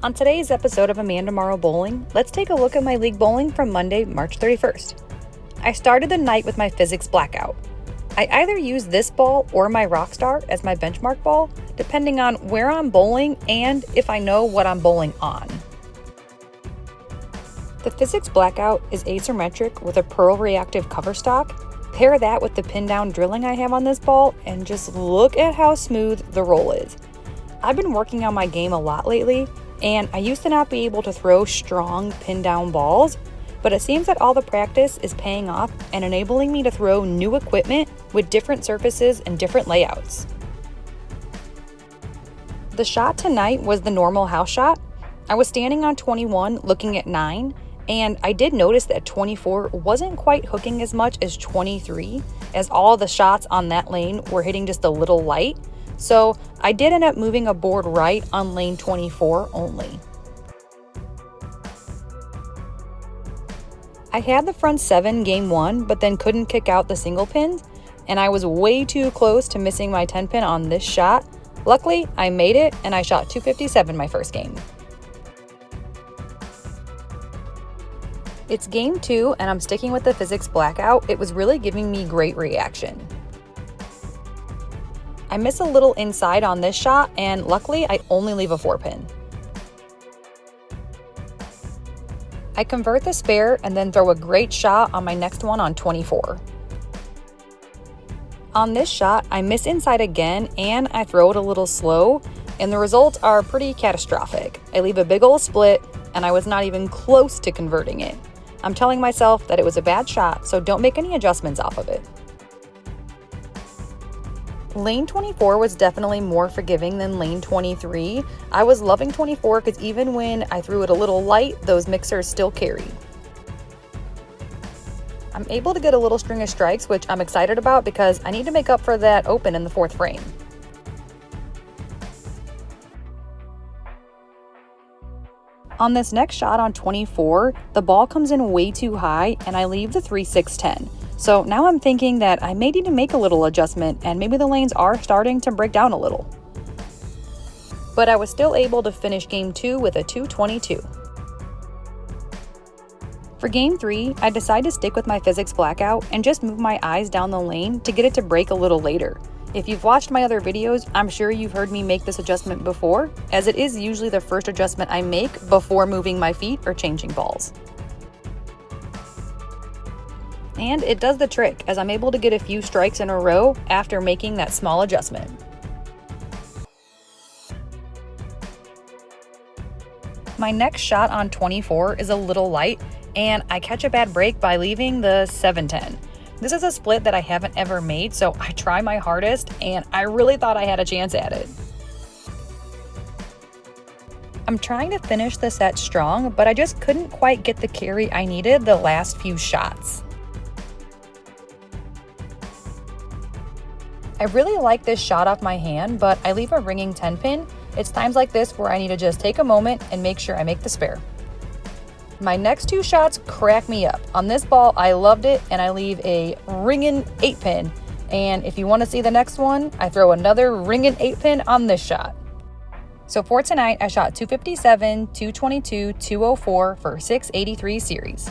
On today's episode of Amanda Morrow Bowling, let's take a look at my league bowling from Monday, March 31st. I started the night with my physics blackout. I either use this ball or my Rockstar as my benchmark ball, depending on where I'm bowling and if I know what I'm bowling on. The physics blackout is asymmetric with a pearl reactive cover stock. Pair that with the pin down drilling I have on this ball and just look at how smooth the roll is. I've been working on my game a lot lately, and I used to not be able to throw strong pin down balls, but it seems that all the practice is paying off and enabling me to throw new equipment with different surfaces and different layouts. The shot tonight was the normal house shot. I was standing on 21 looking at 9, and I did notice that 24 wasn't quite hooking as much as 23, as all the shots on that lane were hitting just a little light. So I did end up moving a board right on lane 24 only. I had the front 7 game 1, but then couldn't kick out the single pins, and I was way too close to missing my 10 pin on this shot. Luckily, I made it and I shot 257 my first game. It's game 2 and I'm sticking with the physics blackout. It was really giving me great reaction. I miss a little inside on this shot, and luckily I only leave a 4 pin. I convert the spare and then throw a great shot on my next one on 24. On this shot, I miss inside again and I throw it a little slow, and the results are pretty catastrophic. I leave a big ol' split and I was not even close to converting it. I'm telling myself that it was a bad shot, so don't make any adjustments off of it. Lane 24 was definitely more forgiving than lane 23. I was loving 24 because even when I threw it a little light, those mixers still carried. I'm able to get a little string of strikes, which I'm excited about because I need to make up for that open in the 4th frame. On this next shot on 24, the ball comes in way too high and I leave the 3-6-10. So now I'm thinking that I may need to make a little adjustment and maybe the lanes are starting to break down a little. But I was still able to finish game 2 with a 222. For game 3, I decided to stick with my physics blackout and just move my eyes down the lane to get it to break a little later. If you've watched my other videos, I'm sure you've heard me make this adjustment before, as it is usually the first adjustment I make before moving my feet or changing balls. And it does the trick, as I'm able to get a few strikes in a row after making that small adjustment. My next shot on 24 is a little light, and I catch a bad break by leaving the 7-10. This is a split that I haven't ever made, so I try my hardest, and I really thought I had a chance at it. I'm trying to finish the set strong, but I just couldn't quite get the carry I needed the last few shots. I really like this shot off my hand, but I leave a ringing 10 pin. It's times like this where I need to just take a moment and make sure I make the spare. My next 2 shots crack me up. On this ball, I loved it, and I leave a ringing 8 pin. And if you want to see the next one, I throw another ringing 8 pin on this shot. So for tonight, I shot 257, 222, 204 for 683 series.